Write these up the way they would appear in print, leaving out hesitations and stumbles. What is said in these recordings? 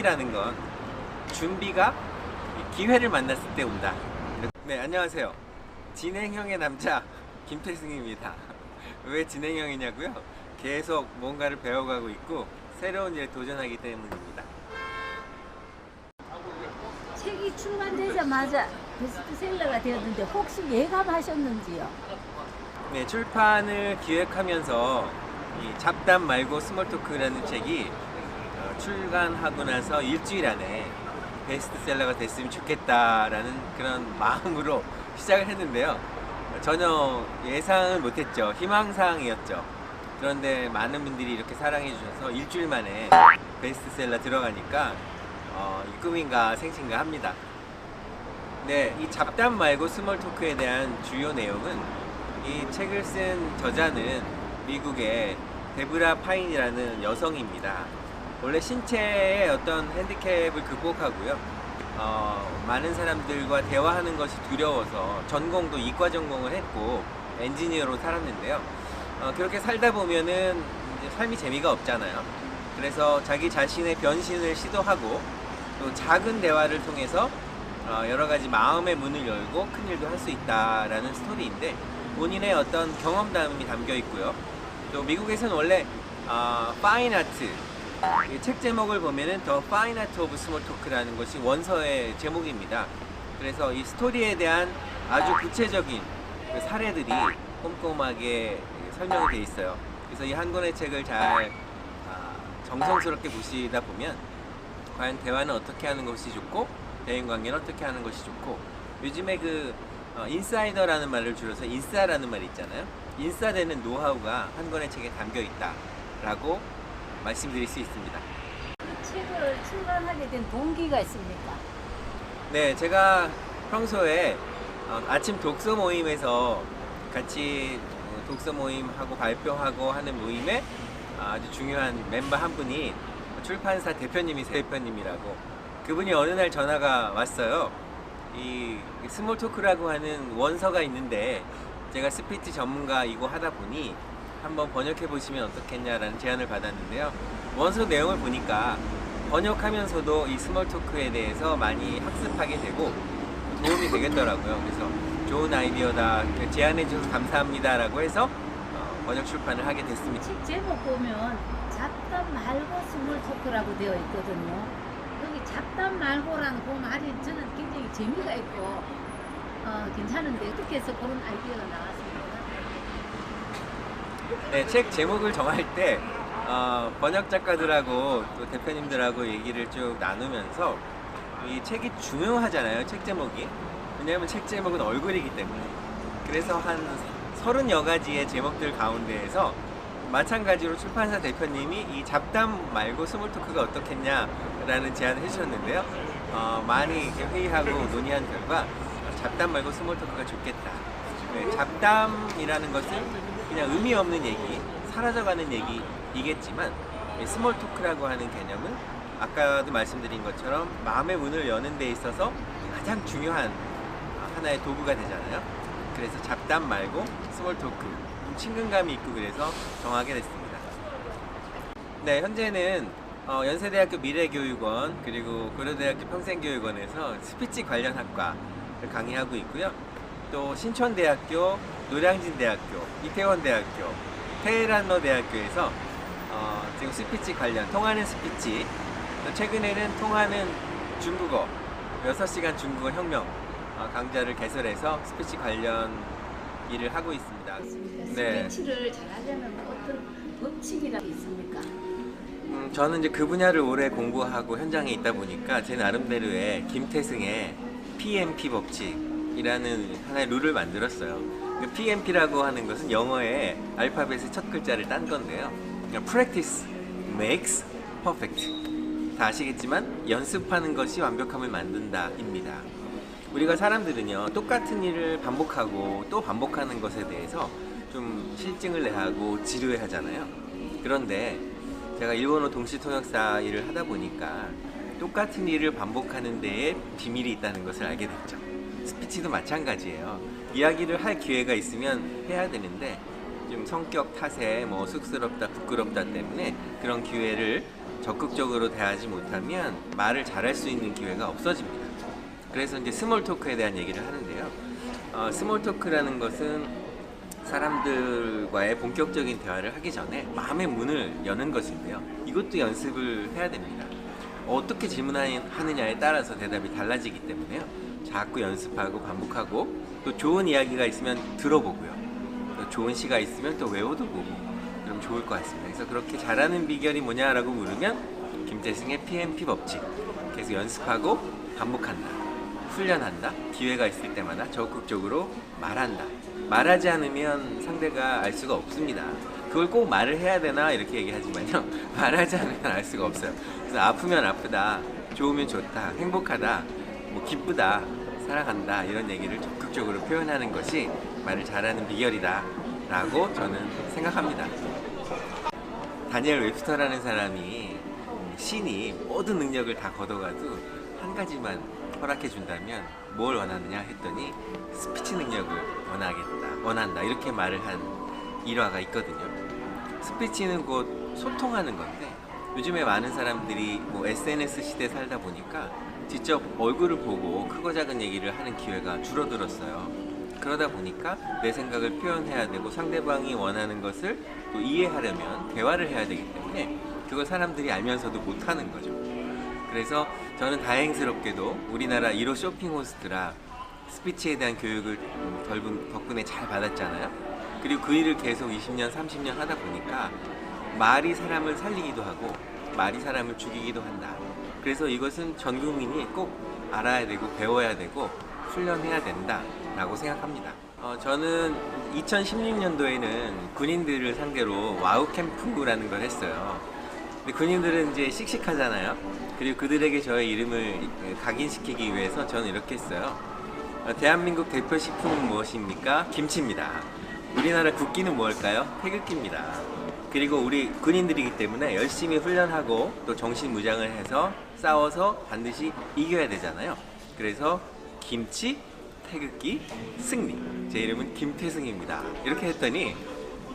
운이라는 건 준비가 기회를 만났을 때 온다. 네, 안녕하세요. 진행형의 남자 김태승입니다. 왜 진행형이냐고요? 계속 뭔가를 배워가고 있고 새로운 일에 도전하기 때문입니다. 책이 출간되자마자 베스트셀러가 되었는데 혹시 예감하셨는지요? 네, 출판을 기획하면서 이 잡담 말고 스몰토크라는 책이 출간하고 나서 일주일 안에 베스트셀러가 됐으면 좋겠다라는 그런 마음으로 시작을 했는데요. 전혀 예상은 못했죠. 희망사항이었죠. 그런데 많은 분들이 이렇게 사랑해 주셔서 일주일 만에 베스트셀러 들어가니까 이 꿈인가 생신가 합니다. 네, 이 잡담 말고 스몰토크에 대한 주요 내용은 이 책을 쓴 저자는 미국의 데브라 파인이라는 여성입니다. 원래 신체의 어떤 핸디캡을 극복하고요. 많은 사람들과 대화하는 것이 두려워서 전공도 이과 전공을 했고 엔지니어로 살았는데요. 그렇게 살다 보면은 이제 삶이 재미가 없잖아요. 그래서 자기 자신의 변신을 시도하고 또 작은 대화를 통해서 여러 가지 마음의 문을 열고 큰 일도 할 수 있다라는 스토리인데 본인의 어떤 경험담이 담겨 있고요. 또 미국에서는 원래 파인 아트, 책 제목을 보면은 더 파인 아트 오브 스몰 토크라는 것이 원서의 제목입니다. 그래서 이 스토리에 대한 아주 구체적인 그 사례들이 꼼꼼하게 설명이 되어 있어요. 그래서 이 한 권의 책을 잘 정성스럽게 보시다 보면 과연 대화는 어떻게 하는 것이 좋고 대인관계는 어떻게 하는 것이 좋고 요즘에 그 인사이더라는 말을 줄여서 인싸라는 말이 있잖아요. 인싸되는 노하우가 한 권의 책에 담겨 있다라고 말씀드릴 수 있습니다. 이 책을 출간하게 된 동기가 있습니까? 네, 제가 평소에 아침 독서 모임에서 같이 독서 모임하고 발표하고 하는 모임에 아주 중요한 멤버 한 분이 출판사 대표님이세요. 대표님이라고. 그분이 어느 날 전화가 왔어요. 이 스몰토크라고 하는 원서가 있는데 제가 스피치 전문가이고 하다 보니 한번 번역해 보시면 어떻겠냐라는 제안을 받았는데요. 원서 내용을 보니까 번역하면서도 이 스몰토크에 대해서 많이 학습하게 되고 도움이 되겠더라고요. 그래서 좋은 아이디어다, 제안해 주셔서 감사합니다라고 해서 번역 출판을 하게 됐습니다. 책 제목 보면 잡담 말고 스몰토크라고 되어 있거든요. 여기 잡담 말고라는 그 말이 저는 굉장히 재미가 있고 괜찮은데 어떻게 해서 그런 아이디어가 나왔습니까? 네, 책 제목을 정할 때 번역 작가들하고 또 대표님들하고 얘기를 쭉 나누면서 이 책이 중요하잖아요. 책 제목이. 왜냐하면 책 제목은 얼굴이기 때문에. 그래서 한 30여 가지의 제목들 가운데에서 마찬가지로 출판사 대표님이 이 잡담 말고 스몰토크가 어떻겠냐라는 제안을 해주셨는데요. 많이 이렇게 회의하고 논의한 결과 잡담 말고 스몰토크가 좋겠다. 네, 잡담이라는 것은 그냥 의미 없는 얘기, 사라져가는 얘기이겠지만 스몰토크라고 하는 개념은 아까도 말씀드린 것처럼 마음의 문을 여는 데 있어서 가장 중요한 하나의 도구가 되잖아요. 그래서 잡담 말고 스몰토크, 좀 친근감이 있고 그래서 정하게 됐습니다. 네, 현재는 연세대학교 미래교육원 그리고 고려대학교 평생교육원에서 스피치 관련 학과를 강의하고 있고요. 또 신촌대학교, 노량진대학교, 이태원대학교, 테헤란로대학교에서 지금 스피치 관련, 통하는 스피치, 최근에는 통하는 중국어, 6시간 중국어 혁명 강좌를 개설해서 스피치 관련 일을 하고 있습니다. 네. 스피치를 잘하려면 어떤 법칙이라도 있습니까? 저는 이제 그 분야를 오래 공부하고 현장에 있다 보니까 제 나름대로의 김태승의 PMP 법칙이라는 하나의 룰을 만들었어요. 그 PMP라고 하는 것은 영어의 알파벳의 첫 글자를 딴 건데요. Practice makes perfect. 다 아시겠지만 연습하는 것이 완벽함을 만든다입니다. 우리가 사람들은요, 똑같은 일을 반복하고 또 반복하는 것에 대해서 좀 실증을 내하고 지루해 하잖아요. 그런데 제가 일본어 동시 통역사 일을 하다 보니까 똑같은 일을 반복하는 데에 비밀이 있다는 것을 알게 됐죠. 스피치도 마찬가지예요. 이야기를 할 기회가 있으면 해야 되는데 좀 성격 탓에 뭐 쑥스럽다 부끄럽다 때문에 그런 기회를 적극적으로 대하지 못하면 말을 잘할 수 있는 기회가 없어집니다. 그래서 이제 스몰 토크에 대한 얘기를 하는데요. 스몰 토크라는 것은 사람들과의 본격적인 대화를 하기 전에 마음의 문을 여는 것인데요. 이것도 연습을 해야 됩니다. 어떻게 질문하느냐에 따라서 대답이 달라지기 때문에요. 자꾸 연습하고 반복하고 또 좋은 이야기가 있으면 들어보고요. 또 좋은 시가 있으면 또 외워도 보고 그럼 좋을 것 같습니다. 그래서 그렇게 잘하는 비결이 뭐냐라고 물으면 김태승의 PMP 법칙. 계속 연습하고 반복한다. 훈련한다. 기회가 있을 때마다 적극적으로 말한다. 말하지 않으면 상대가 알 수가 없습니다. 그걸 꼭 말을 해야 되나 이렇게 얘기하지만요. 말하지 않으면 알 수가 없어요. 그래서 아프면 아프다, 좋으면 좋다, 행복하다, 뭐 기쁘다, 사랑한다 이런 얘기를 적극적으로 표현하는 것이 말을 잘하는 비결이다 라고 저는 생각합니다. 다니엘 웹스터라는 사람이 신이 모든 능력을 다 걷어가도 한 가지만 허락해 준다면 뭘 원하느냐 했더니 스피치 능력을 원한다 이렇게 말을 한 일화가 있거든요. 스피치는 곧 소통하는 건데 요즘에 많은 사람들이 뭐 SNS 시대에 살다 보니까 직접 얼굴을 보고 크고 작은 얘기를 하는 기회가 줄어들었어요. 그러다 보니까 내 생각을 표현해야 되고 상대방이 원하는 것을 또 이해하려면 대화를 해야 되기 때문에 그걸 사람들이 알면서도 못하는 거죠. 그래서 저는 다행스럽게도 우리나라 1호 쇼핑 호스트라 스피치에 대한 교육을 덕분에 잘 받았잖아요. 그리고 그 일을 계속 20년, 30년 하다 보니까 말이 사람을 살리기도 하고 말이 사람을 죽이기도 한다. 그래서 이것은 전 국민이 꼭 알아야 되고 배워야 되고 훈련해야 된다 라고 생각합니다. 저는 2016년도에는 군인들을 상대로 와우 캠프라는 걸 했어요. 근데 군인들은 이제 씩씩하잖아요. 그리고 그들에게 저의 이름을 각인시키기 위해서 저는 이렇게 했어요. 대한민국 대표 식품은 무엇입니까? 김치입니다. 우리나라 국기는 무엇일까요? 태극기입니다. 그리고 우리 군인들이기 때문에 열심히 훈련하고 또 정신무장을 해서 싸워서 반드시 이겨야 되잖아요. 그래서 김치, 태극기, 승리. 제 이름은 김태승입니다. 이렇게 했더니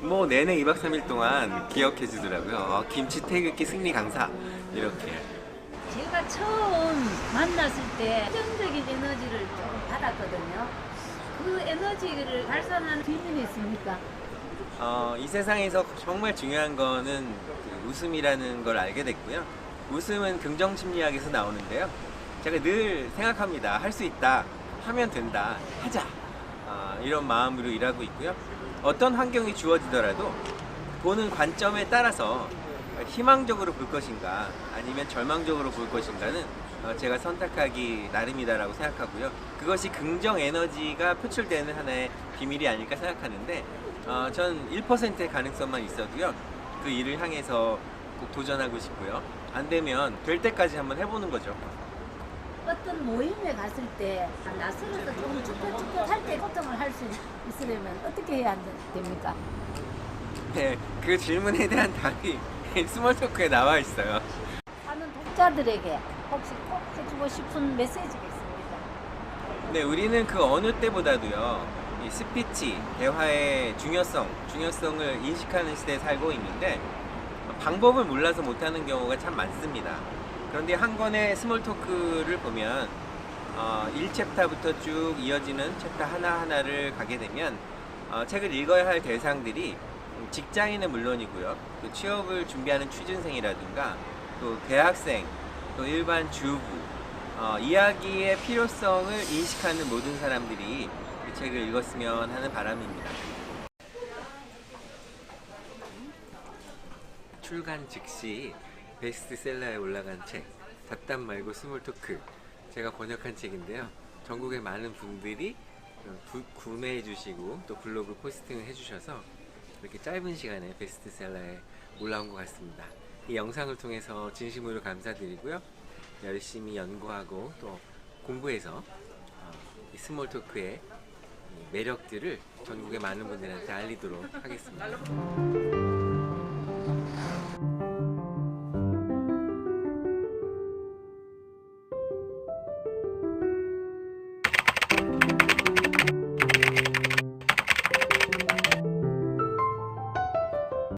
뭐 내내 2박 3일 동안 기억해 주더라고요. 김치, 태극기, 승리 강사 이렇게. 제가 처음 만났을 때 긍정적인 에너지를 좀 받았거든요. 그 에너지를 발산하는 비밀이 있습니까? 이 세상에서 정말 중요한 거는 그 웃음이라는 걸 알게 됐고요. 웃음은 긍정 심리학에서 나오는데요. 제가 늘 생각합니다. 할 수 있다. 하면 된다. 하자. 이런 마음으로 일하고 있고요. 어떤 환경이 주어지더라도 보는 관점에 따라서 희망적으로 볼 것인가 아니면 절망적으로 볼 것인가는 제가 선택하기 나름이다라고 생각하고요. 그것이 긍정 에너지가 표출되는 하나의 비밀이 아닐까 생각하는데 전 1%의 가능성만 있어도요. 그 일을 향해서 꼭 도전하고 싶고요. 안 되면 될 때까지 한번 해보는 거죠. 어떤 모임에 갔을 때 낯설어서 조금 쭈뼛쭈뼛할 때 소통을 할 수 있으려면 어떻게 해야 됩니까? 네, 그 질문에 대한 답이 스몰 토크에 나와 있어요. 사는 독자들에게 혹시 꼭 해주고 싶은 메시지가 있습니까? 네, 우리는 그 어느 때보다도요, 이 스피치, 대화의 중요성을 인식하는 시대에 살고 있는데, 방법을 몰라서 못하는 경우가 참 많습니다. 그런데 한 권의 스몰 토크를 보면, 1챕터부터 쭉 이어지는 챕터 하나하나를 가게 되면, 책을 읽어야 할 대상들이 직장인은 물론이고요, 또 취업을 준비하는 취준생이라든가, 또 대학생, 또 일반 주부, 이야기의 필요성을 인식하는 모든 사람들이 이 책을 읽었으면 하는 바람입니다. 출간 즉시 베스트셀러에 올라간 책 잡담 말고 스몰 토크, 제가 번역한 책인데요. 전국의 많은 분들이 구매해 주시고 또 블로그 포스팅을 해주셔서 이렇게 짧은 시간에 베스트셀러에 올라온 것 같습니다. 이 영상을 통해서 진심으로 감사드리고요. 열심히 연구하고 또 공부해서 이 스몰 토크의 매력들을 전국의 많은 분들한테 알리도록 하겠습니다.